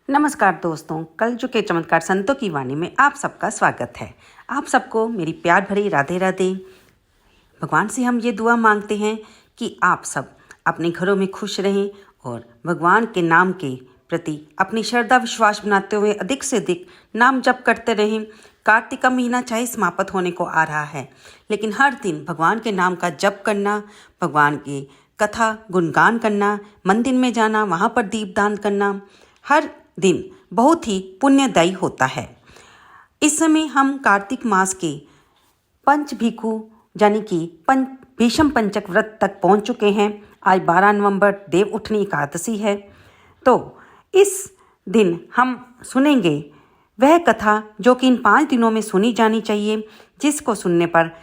नमस्कार दोस्तों, कलयुग के चमत्कार संतों की वाणी में आप सबका स्वागत है। आप सबको मेरी प्यार भरी राधे राधे। भगवान से हम ये दुआ मांगते हैं कि आप सब अपने घरों में खुश रहें और भगवान के नाम के प्रति अपनी श्रद्धा विश्वास बनाते हुए अधिक से अधिक नाम जप करते रहें। कार्तिक का महीना चाहे समाप्त होने को आ रहा है, लेकिन हर दिन भगवान के नाम का जप करना, भगवान की कथा गुणगान करना, मंदिर में जाना, वहाँ पर दीपदान करना हर दिन बहुत ही पुण्यदायी होता है। इस समय हम कार्तिक मास के पंच भिखु यानी कि भीष्म पंचक व्रत तक पहुंच चुके हैं। आज 12 नवंबर देव उठनी एकादशी है, तो इस दिन हम सुनेंगे वह कथा जो कि इन 5 दिनों में सुनी जानी चाहिए, जिसको सुनने पर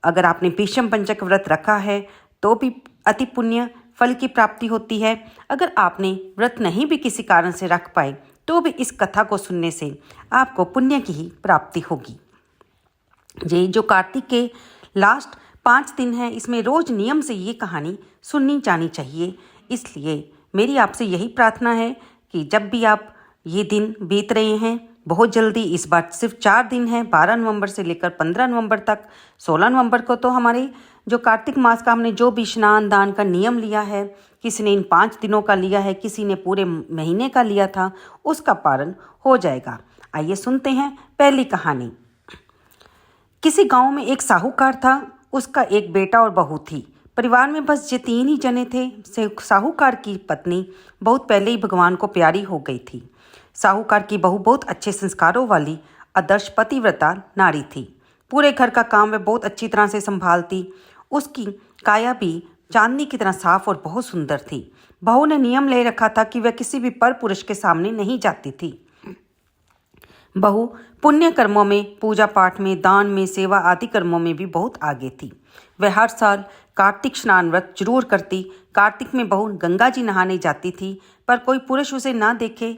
अगर आपने भीष्म पंचक व्रत रखा है तो भी अति पुण्य फल की प्राप्ति होती है। अगर आपने व्रत नहीं भी किसी कारण से रख पाए तो भी इस कथा को सुनने से आपको पुण्य की ही प्राप्ति होगी। ये जो कार्तिक के लास्ट 5 दिन हैं, इसमें रोज नियम से ये कहानी सुननी जानी चाहिए। इसलिए मेरी आपसे यही प्रार्थना है कि जब भी आप ये दिन बीत रहे हैं, बहुत जल्दी इस बार सिर्फ 4 दिन है, 12 नवंबर से लेकर 15 नवंबर तक। 16 नवंबर को तो हमारे जो कार्तिक मास का हमने जो भी स्नान दान का नियम लिया है, किसी ने इन 5 दिनों का लिया है, किसी ने पूरे महीने का लिया था, उसका पालन हो जाएगा। आइए सुनते हैं पहली कहानी। किसी गांव में एक साहूकार था। उसका एक बेटा और बहू थी। परिवार में बस ये 3 ही जने थे। साहूकार की पत्नी बहुत पहले ही भगवान को प्यारी हो गई थी। साहूकार की बहू बहुत अच्छे संस्कारों वाली आदर्श पतिव्रता नारी थी। पूरे घर का काम वह बहुत अच्छी तरह से संभालती। उसकी काया भी चांदनी की तरह साफ और बहुत सुंदर थी। बहू ने नियम ले रखा था कि वह किसी भी पर पुरुष के सामने नहीं जाती थी। बहू पुण्य कर्मों में, पूजा पाठ में, दान में, सेवा आदि कर्मों में भी बहुत आगे थी। वह हर साल कार्तिक स्नान व्रत जरूर करती। कार्तिक में बहू गंगा जी नहाने जाती थी, पर कोई पुरुष उसे ना देखे,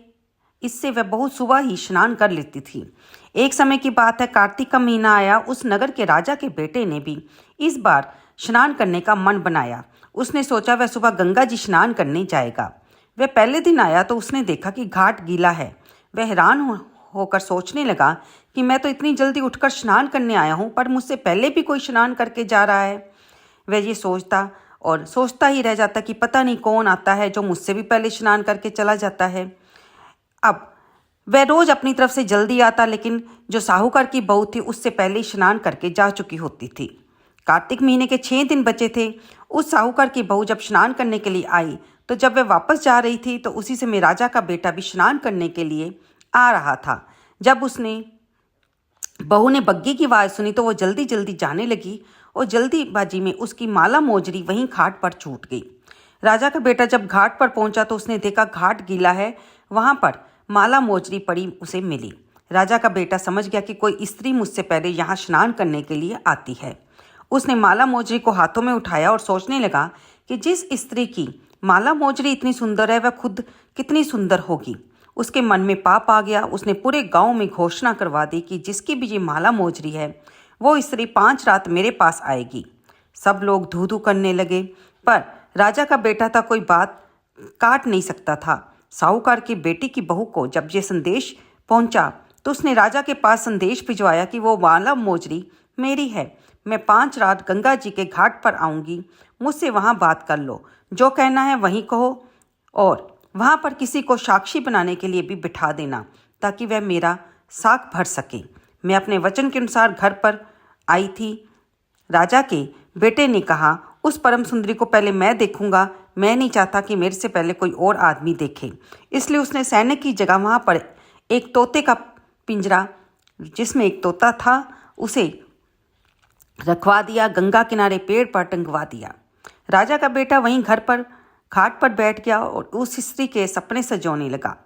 इससे वह बहुत सुबह ही स्नान कर लेती थी। एक समय की बात है, कार्तिक का महीना आया। उस नगर के राजा के बेटे ने भी इस बार स्नान करने का मन बनाया। उसने सोचा वह सुबह गंगा जी स्नान करने जाएगा। वह पहले दिन आया तो उसने देखा कि घाट गीला है। वह हैरान होकर सोचने लगा कि मैं तो इतनी जल्दी उठकर स्नान करने आया हूँ, पर मुझसे पहले भी कोई स्नान करके जा रहा है। वह ये सोचता और सोचता ही रह जाता कि पता नहीं कौन आता है जो मुझसे भी पहले स्नान करके चला जाता है। अब वह रोज अपनी तरफ से जल्दी आता, लेकिन जो साहूकार की बहू थी उससे पहले स्नान करके जा चुकी होती थी। कार्तिक महीने के 6 दिन बचे थे। उस साहूकार की बहू जब स्नान करने के लिए आई, तो जब वह वापस जा रही थी तो उसी समय राजा का बेटा भी स्नान करने के लिए आ रहा था। जब बहू ने बग्गी की आवाज़ सुनी तो वो जल्दी जल्दी जाने लगी और जल्दीबाजी में उसकी माला मोजरी वहीं घाट पर छूट गई। राजा का बेटा जब घाट पर पहुंचा तो उसने देखा घाट गीला है, वहां पर माला मोजरी पड़ी उसे मिली। राजा का बेटा समझ गया कि कोई स्त्री मुझसे पहले यहाँ स्नान करने के लिए आती है। उसने माला मोजरी को हाथों में उठाया और सोचने लगा कि जिस स्त्री की माला मोजरी इतनी सुंदर है, वह खुद कितनी सुंदर होगी। उसके मन में पाप आ गया। उसने पूरे गांव में घोषणा करवा दी कि जिसकी भी ये माला मोजरी है, वो स्त्री 5 रात मेरे पास आएगी। सब लोग धू धू करने लगे, पर राजा का बेटा था, कोई बात काट नहीं सकता था। साहूकार की बेटी की बहू को जब ये संदेश पहुंचा तो उसने राजा के पास संदेश भिजवाया कि वो माला मोजरी मेरी है। मैं 5 रात गंगा जी के घाट पर आऊंगी, मुझसे वहां बात कर लो, जो कहना है वहीं कहो, और वहां पर किसी को साक्षी बनाने के लिए भी बिठा देना ताकि वह मेरा साख भर सके। मैं अपने वचन के अनुसार घर पर आई थी। राजा के बेटे ने कहा, उस परम सुंदरी को पहले मैं देखूंगा। मैं नहीं चाहता कि मेरे से पहले कोई और आदमी देखे। इसलिए उसने सैनिक की जगह वहां पर एक तोते का पिंजरा, जिसमें एक तोता था, उसे रखवा दिया। गंगा किनारे पेड़ पर टंगवा दिया। राजा का बेटा वहीं घर पर घाट पर बैठ गया और उस स्त्री के सपने सजोने लगा।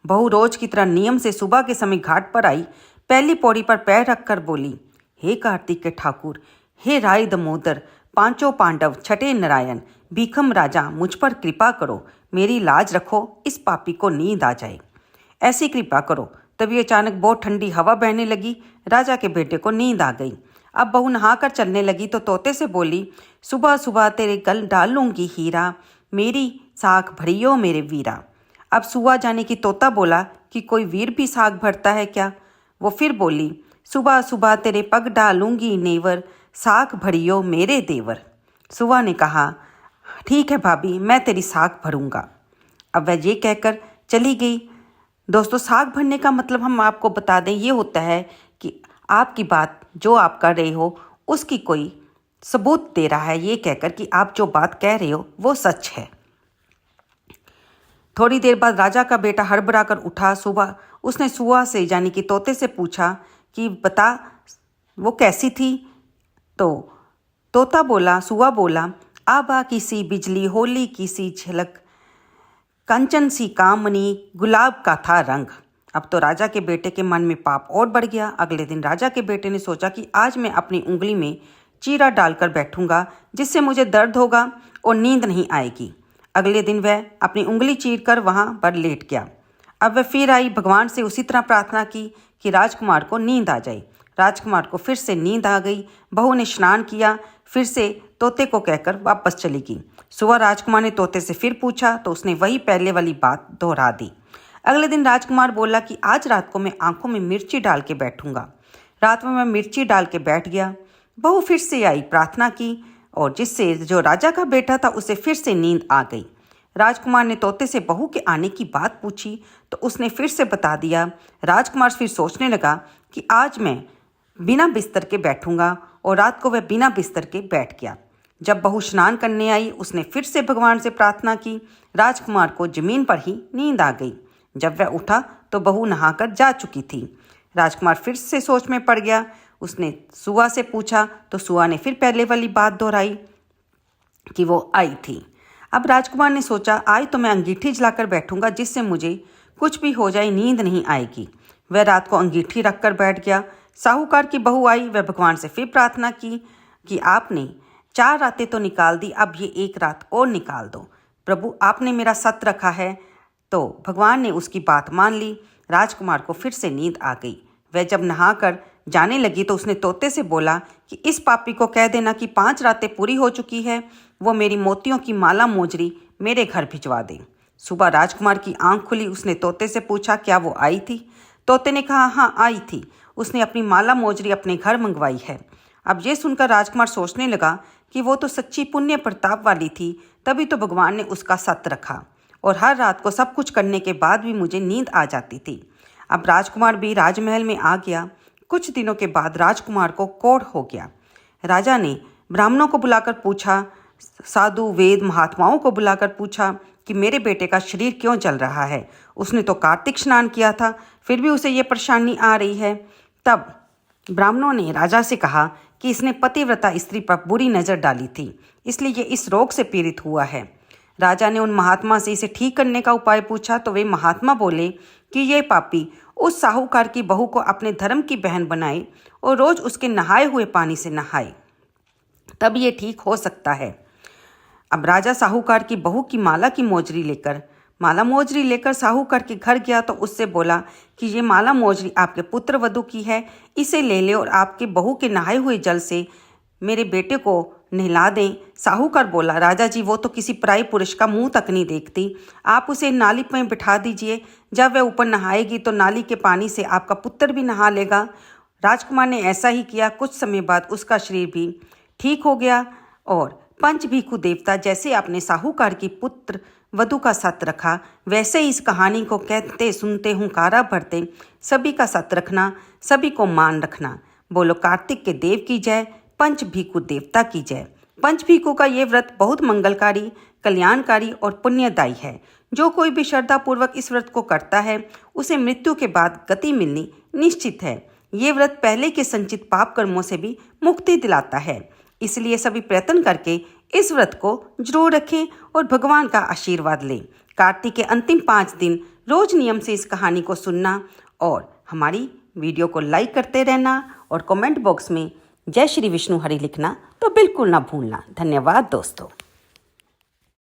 बहू रोज की तरह नियम से सुबह के समय घाट पर आई। पहली पौड़ी पर पैर रखकर बोली, हे कार्तिक के ठाकुर, हे राय दमोदर, 5 पांडव, छठे नारायण, भीखम राजा, मुझ पर कृपा करो, मेरी लाज रखो, इस पापी को नींद आ जाए, ऐसी कृपा करो। तभी अचानक बहुत ठंडी हवा बहने लगी। राजा के बेटे को नींद आ गई। अब बहू नहाकर चलने लगी तो तोते से बोली, सुबह सुबह तेरे गल डाल लूंगी हीरा, मेरी साख भरियो मेरे वीरा। अब सुआ जाने की तोता बोला कि कोई वीर भी साग भरता है क्या। वो फिर बोली, सुबह सुबह तेरे पग डालूंगी नेवर, साग भरियो मेरे देवर। सुआ ने कहा, ठीक है भाभी, मैं तेरी साग भरूंगा। अब वह ये कहकर चली गई। दोस्तों, साग भरने का मतलब हम आपको बता दें ये होता है कि आपकी बात जो आप कर रहे हो उसकी कोई सबूत दे रहा है, ये कहकर कि आप जो बात कह रहे हो वो सच है। थोड़ी देर बाद राजा का बेटा हड़बड़ा कर उठा। सुबह उसने सुआ से यानी कि तोते से पूछा कि बता वो कैसी थी। तो तोता बोला, सुआ बोला, आबा की सी बिजली, होली की सी झलक, कंचन सी कामनी, गुलाब का था रंग। अब तो राजा के बेटे के मन में पाप और बढ़ गया। अगले दिन राजा के बेटे ने सोचा कि आज मैं अपनी उंगली में चीरा डालकर बैठूंगा, जिससे मुझे दर्द होगा और नींद नहीं आएगी। अगले दिन वह अपनी उंगली चीरकर वहां पर लेट गया। अब वह फिर आई, भगवान से उसी तरह प्रार्थना की कि राजकुमार को नींद आ जाए। राजकुमार को फिर से नींद आ गई। बहू ने स्नान किया, फिर से तोते को कहकर वापस चली गई। सुबह राजकुमार ने तोते से फिर पूछा तो उसने वही पहले वाली बात दोहरा दी। अगले दिन राजकुमार बोला कि आज रात को मैं आंखों में मिर्ची डाल के बैठूंगा। रात में मैं मिर्ची डाल के बैठ गया। बहू फिर से आई, प्रार्थना की और जिससे जो राजा का बेटा था उसे फिर से नींद आ गई। राजकुमार ने तोते से बहू के आने की बात पूछी तो उसने फिर से बता दिया। राजकुमार फिर सोचने लगा कि आज मैं बिना बिस्तर के बैठूंगा और रात को वह बिना बिस्तर के बैठ गया। जब बहू स्नान करने आई उसने फिर से भगवान से प्रार्थना की। राजकुमार को जमीन पर ही नींद आ गई। जब वह उठा तो बहू नहाकर जा चुकी थी। राजकुमार फिर से सोच में पड़ गया। उसने सुआ से पूछा तो सुआ ने फिर पहले वाली बात दोहराई कि वो आई थी। अब राजकुमार ने सोचा आज तो मैं अंगीठी जलाकर बैठूंगा, जिससे मुझे कुछ भी हो जाए नींद नहीं आएगी। वह रात को अंगीठी रखकर बैठ गया। साहूकार की बहू आई। वह भगवान से फिर प्रार्थना की कि आपने 4 रातें तो निकाल दी, अब ये 1 रात और निकाल दो। प्रभु, आपने मेरा सत रखा है। तो भगवान ने उसकी बात मान ली। राजकुमार को फिर से नींद आ गई। वह जब नहाकर जाने लगी तो उसने तोते से बोला कि इस पापी को कह देना कि 5 रातें पूरी हो चुकी है, वो मेरी मोतियों की माला मोजरी मेरे घर भिजवा दे। सुबह राजकुमार की आंख खुली। उसने तोते से पूछा, क्या वो आई थी? तोते ने कहा, हाँ आई थी, उसने अपनी माला मोजरी अपने घर मंगवाई है। अब ये सुनकर राजकुमार सोचने लगा कि वो तो सच्ची पुण्य प्रताप वाली थी, तभी तो भगवान ने उसका सत रखा और हर रात को सब कुछ करने के बाद भी मुझे नींद आ जाती थी। अब राजकुमार भी राजमहल में आ गया। कुछ दिनों के बाद राजकुमार को कोढ़ हो गया। राजा ने ब्राह्मणों को बुलाकर पूछा, साधु वेद महात्माओं को बुलाकर पूछा कि मेरे बेटे का शरीर क्यों जल रहा है। उसने तो कार्तिक स्नान किया था, फिर भी उसे ये परेशानी आ रही है। तब ब्राह्मणों ने राजा से कहा कि इसने पतिव्रता स्त्री पर बुरी नज़र डाली थी, इसलिए ये इस रोग से पीड़ित हुआ है। राजा ने उन महात्मा से इसे ठीक करने का उपाय पूछा तो वे महात्मा बोले कि ये पापी उस साहूकार की बहू को अपने धर्म की बहन बनाए और रोज उसके नहाए हुए पानी से नहाए, तब ये ठीक हो सकता है। अब राजा साहूकार की बहू की माला मोजरी लेकर साहूकार के घर गया तो उससे बोला कि ये माला मोजरी आपके पुत्र वधू की है, इसे ले ले और आपके बहू के नहाए हुए जल से मेरे बेटे को नहला दें। साहूकार बोला, राजा जी वो तो किसी पराई पुरुष का मुंह तक नहीं देखती, आप उसे नाली में बिठा दीजिए, जब वह ऊपर नहाएगी तो नाली के पानी से आपका पुत्र भी नहा लेगा। राजकुमार ने ऐसा ही किया। कुछ समय बाद उसका शरीर भी ठीक हो गया और पंचभीखु देवता जैसे आपने साहूकार की पुत्र वधू का सत रखा, वैसे ही इस कहानी को कहते सुनते हुंकारा भरते सभी का सत रखना, सभी को मान रखना। बोलो कार्तिक के देव की जय, पंचभीखु देवता की जय। पंचभीखु का ये व्रत बहुत मंगलकारी, कल्याणकारी और पुण्यदायी है। जो कोई भी श्रद्धापूर्वक इस व्रत को करता है उसे मृत्यु के बाद गति मिलनी निश्चित है। ये व्रत पहले के संचित पाप कर्मों से भी मुक्ति दिलाता है, इसलिए सभी प्रयत्न करके इस व्रत को जरूर रखें और भगवान का आशीर्वाद लें। कार्तिक के अंतिम 5 दिन रोज नियम से इस कहानी को सुनना और हमारी वीडियो को लाइक करते रहना और कमेंट बॉक्स में जय श्री विष्णु हरि लिखना तो बिल्कुल ना भूलना। धन्यवाद दोस्तों।